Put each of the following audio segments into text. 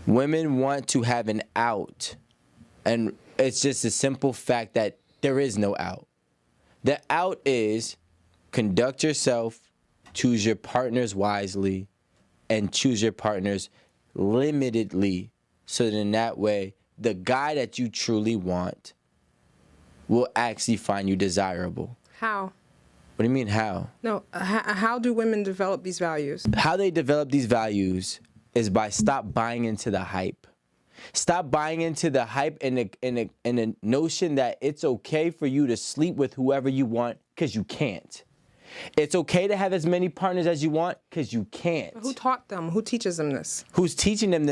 Women want to have an out, and it's just a simple fact that there is no out. The out is conduct yourself, choose your partners wisely, and choose your partners limitedly, so that in that way, the guy that you truly want will actually find you desirable. How? What do you mean, how? No, how do women develop these values? How they develop these values is by stop buying into the hype. Stop buying into the hype and the notion that it's okay for you to sleep with whoever you want, because you can't. It's okay to have as many partners as you want, because you can't. Who taught them? Who teaches them this? Who's teaching them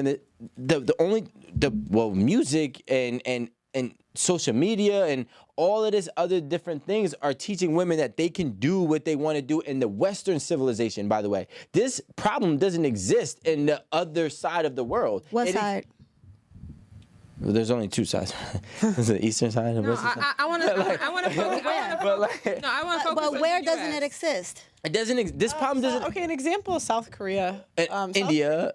music and social media and all of this other different things are teaching women that they can do what they want to do in the Western civilization, by the way. This problem doesn't exist in the other side of the world. What side? Well, there's only two sides. There's the eastern side and the western side. I want to focus. But where doesn't it exist? It doesn't. This problem doesn't. Okay, an example is South Korea. India,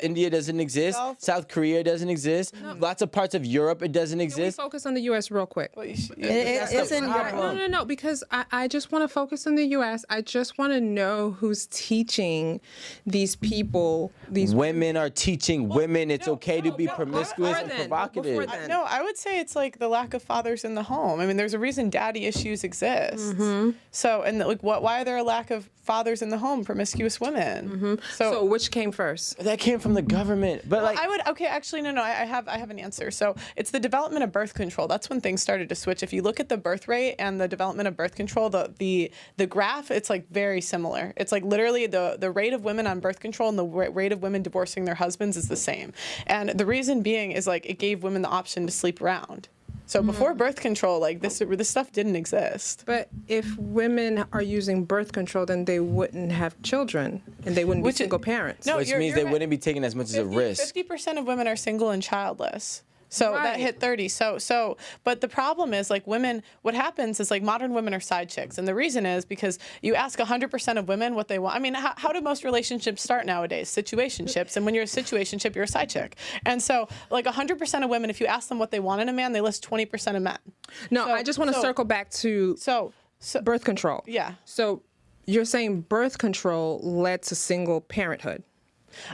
India doesn't exist. South Korea doesn't exist. Lots of parts of Europe, it doesn't Can we exist. focus on the U.S. real quick? It's in Europe. No, because I just want to focus on the U.S. I just want to know who's teaching these people. These women are teaching women it's okay to be promiscuous and provocative. No, I would say it's like the lack of fathers in the home. I mean, there's a reason daddy issues exist. So, and like, why are there a lack of fathers in the home, promiscuous women? So which came first? That came from the government. But I would, okay, actually, no, I have an answer. So it's the development of birth control. That's when things started to switch. If you look at the birth rate and the development of birth control, the graph, it's like very similar. It's like literally the rate of women on birth control and the rate of women divorcing their husbands is the same. And the reason being is like it gave women the option to sleep around. So before birth control, like this stuff didn't exist. But if women are using birth control, then they wouldn't have children and they wouldn't be single parents. No, which means they wouldn't be taking as much as a risk. 50% of women are single and childless. So that hit 30. But the problem is like women, what happens is like modern women are side chicks. And the reason is because you ask 100% of women what they want. I mean, how do most relationships start nowadays? Situationships. And when you're a situationship, you're a side chick. And so like 100% of women, if you ask them what they want in a man, they list 20% of men. No, I just want to circle back to birth control. Yeah. So you're saying birth control led to single parenthood,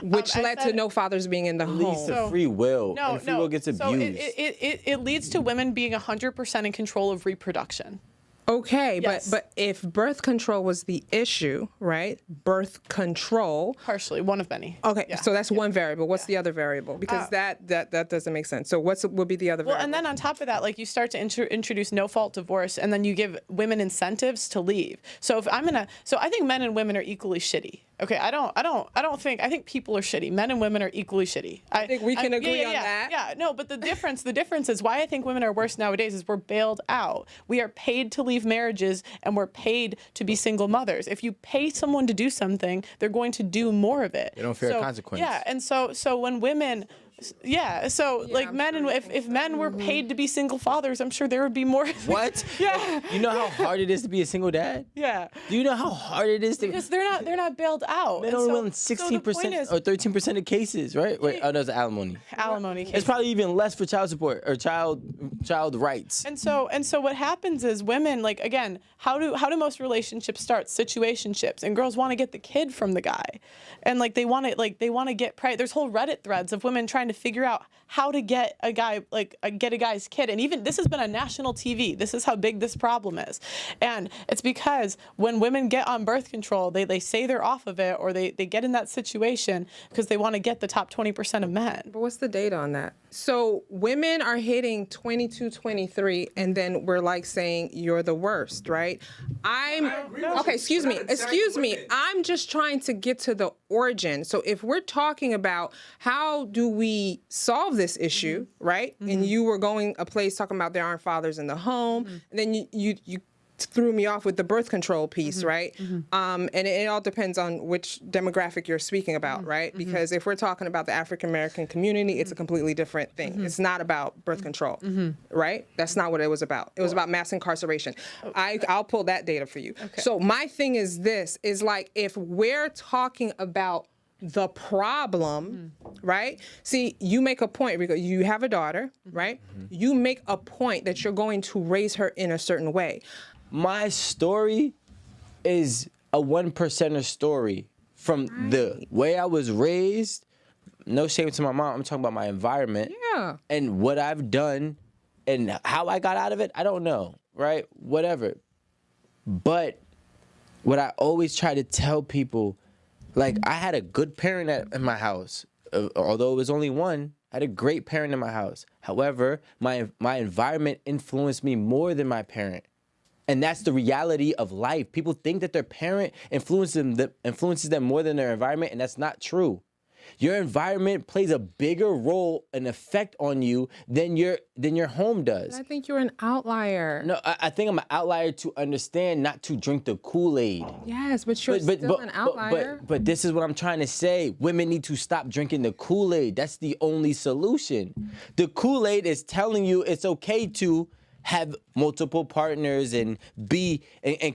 which led to no fathers being in the home. Leads to free will. And free will gets abused. So it leads to women being 100% in control of reproduction. Okay, Yes. but if birth control was the issue, right? Birth control. Partially, one of many. Okay, Yeah. so that's one variable. What's the other variable? Because that doesn't make sense. So what would be the other variable? Well, and then on top of that, like you start to introduce no-fault divorce, and then you give women incentives to leave. So I think men and women are equally shitty. Okay, I think people are shitty. Men and women are equally shitty. I think we can agree on that. Yeah, no, but the difference is why I think women are worse nowadays is we're bailed out. We are paid to leave marriages and we're paid to be single mothers. If you pay someone to do something, they're going to do more of it. They don't fear consequence. Yeah, and so when women like men, and if men were paid to be single fathers, I'm sure there would be more. What? Yeah. You know how hard it is to be a single dad? Yeah. Do you know how hard it is to? Because they're not bailed out. Men only win 16% or 13% of cases, right? Wait, oh, that's alimony. Alimony cases. It's probably even less for child support or child rights. And so what happens is women, like, again, how do most relationships start? Situationships, and girls want to get the kid from the guy, and like they want to get there's whole Reddit threads of women trying to figure out how to get a guy's kid, and even this has been on national TV. This is how big this problem is, and it's because when women get on birth control, they say they're off of it, or they get in that situation because they want to get the top 20% of men. But what's the data on that? So women are hitting 22, 23, and then we're like saying you're the worst, right? Okay, excuse me. I'm just trying to get to the origin. So if we're talking about how do we solve this issue, right? And you were going a place talking about there aren't fathers in the home, and then you threw me off with the birth control piece, right? And it all depends on which demographic you're speaking about, right? Because if we're talking about the African American community, it's a completely different thing. It's not about birth control, right? That's not what it was about. It was about mass incarceration. I'll pull that data for you. Okay. So my thing is this, is like if we're talking about the problem, right? See, you make a point because you have a daughter, right? You make a point that you're going to raise her in a certain way. My story is a 1%er story from the way I was raised. No shame to my mom. I'm talking about my environment. Yeah. And what I've done and how I got out of it, I don't know, right? Whatever. But what I always try to tell people, like, I had a good parent in my house. Although it was only one, I had a great parent in my house. However, my environment influenced me more than my parent. And that's the reality of life. People think that their parent influences them more than their environment, and that's not true. Your environment plays a bigger role and effect on you than your home does. I think you're an outlier. No, I think I'm an outlier to understand not to drink the Kool-Aid. Yes, but you're still an outlier. But this is what I'm trying to say. Women need to stop drinking the Kool-Aid. That's the only solution. The Kool-Aid is telling you it's okay to have multiple partners and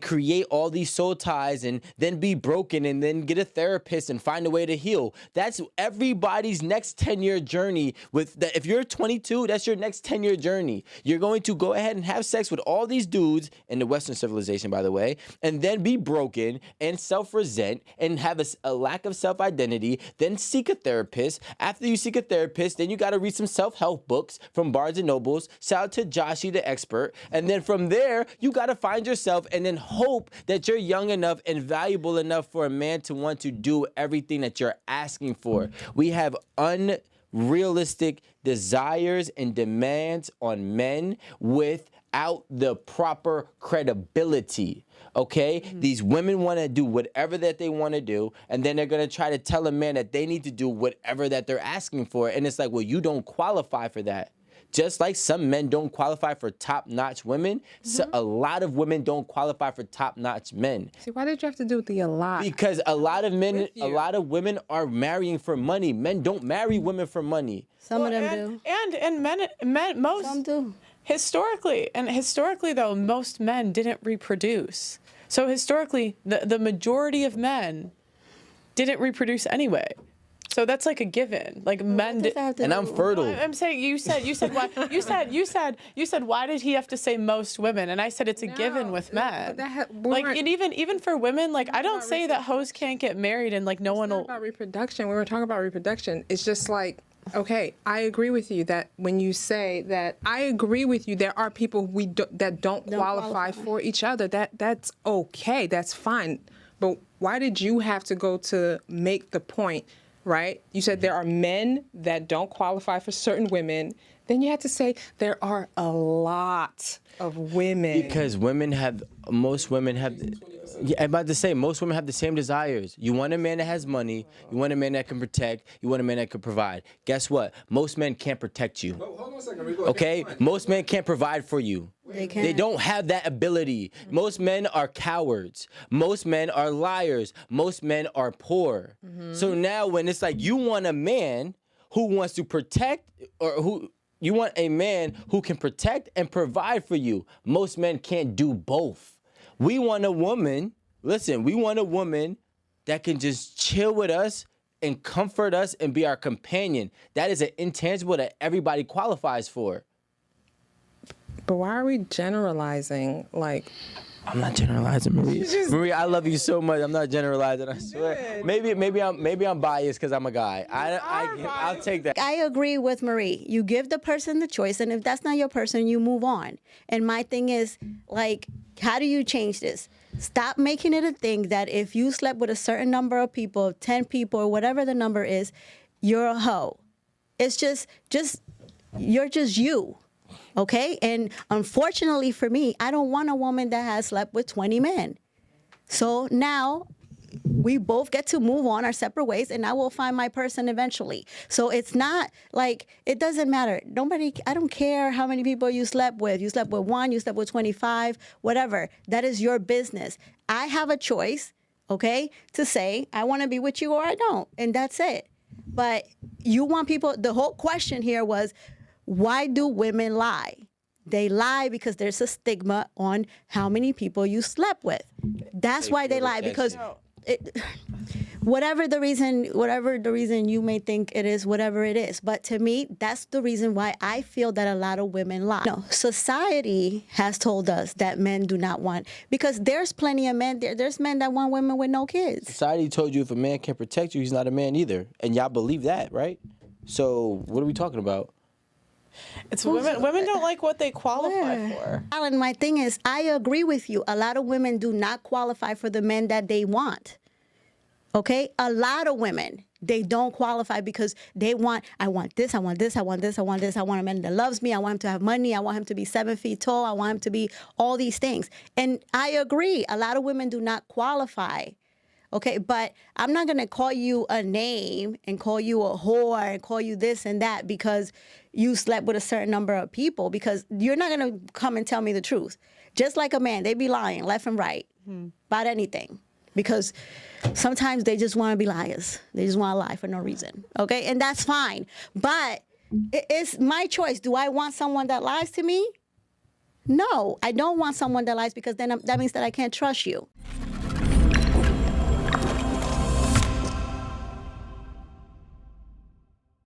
create all these soul ties and then be broken and then get a therapist and find a way to heal. That's everybody's next 10-year journey. If you're 22, that's your next 10-year journey. You're going to go ahead and have sex with all these dudes in the Western civilization, by the way, and then be broken and self-resent and have a lack of self-identity, then seek a therapist. After you seek a therapist, then you got to read some self-help books from Barnes & Nobles. Shout out to Joshie, the expert. And then from there, you got to find yourself and then hope that you're young enough and valuable enough for a man to want to do everything that you're asking for. We have unrealistic desires and demands on men without the proper credibility. Okay? Mm-hmm. These women want to do whatever that they want to do, and then they're going to try to tell a man that they need to do whatever that they're asking for. And it's like, well, you don't qualify for that. Just like some men don't qualify for top-notch women, so a lot of women don't qualify for top-notch men. See, why did you have to do the a lot? Because a lot of women are marrying for money. Men don't marry women for money. Some of them do. And men most. Some do. Historically though, most men didn't reproduce. So historically, the majority of men didn't reproduce anyway. So that's like a given. Like men did, and I'm fertile. I'm saying you said why you said why did he have to say most women? And I said it's a given with men. And even for women, like I don't say that hoes can't get married and like no one will. About reproduction. We were talking about reproduction. It's just like, okay, I agree with you that when you say that, I agree with you. There are people that don't qualify for each other. That's okay. That's fine. But why did you have to go to make the point? Right? You said there are men that don't qualify for certain women. Then you had to say there are a lot of women. Because most women have the same desires. You want a man that has money. You want a man that can protect. You want a man that can provide. Guess what? Most men can't protect you. Hold on a second, Rico. Okay? Most men can't provide for you. They don't have that ability. Most men are cowards. Most men are liars. Most men are poor. So now when it's like you want a man who wants to protect you want a man who can protect and provide for you. Most men can't do both. We want a woman that can just chill with us and comfort us and be our companion. That is an intangible that everybody qualifies for. But why are we generalizing? Like, I'm not generalizing, Marie. Marie, I love you so much. I'm not generalizing. I swear. Maybe I'm biased because I'm a guy. I'll take that. I agree with Marie. You give the person the choice, and if that's not your person, you move on. And my thing is, like, how do you change this? Stop making it a thing that if you slept with a certain number of people, 10 people, or whatever the number is, you're a hoe. It's just you're just you. Okay? And unfortunately for me, I don't want a woman that has slept with 20 men. So now we both get to move on our separate ways, and I will find my person eventually. So it's not like, it doesn't matter. I don't care how many people you slept with. You slept with 1, you slept with 25, whatever. That is your business. I have a choice, okay, to say I want to be with you or I don't, and that's it. But you want people, the whole question here was, why do women lie? They lie because there's a stigma on how many people you slept with. That's why they lie, because whatever the reason you may think it is, whatever it is. But to me, that's the reason why I feel that a lot of women lie. No, society has told us that men do not want, because there's plenty of men, there's men that want women with no kids. Society told you if a man can't protect you, he's not a man either. And y'all believe that, right? So what are we talking about? It's women don't like what they qualify for. Alan, my thing is, I agree with you. A lot of women do not qualify for the men that they want. Okay? A lot of women, they don't qualify because I want this, I want this, I want this, I want this. I want a man that loves me. I want him to have money. I want him to be 7 feet tall. I want him to be all these things. And I agree. A lot of women do not qualify. Okay, but I'm not going to call you a name and call you a whore and call you this and that because you slept with a certain number of people, because you're not going to come and tell me the truth. Just like a man, they be lying left and right about anything, because sometimes they just want to be liars. They just want to lie for no reason, okay? And that's fine. But it's my choice. Do I want someone that lies to me? No, I don't want someone that lies, because then that means that I can't trust you.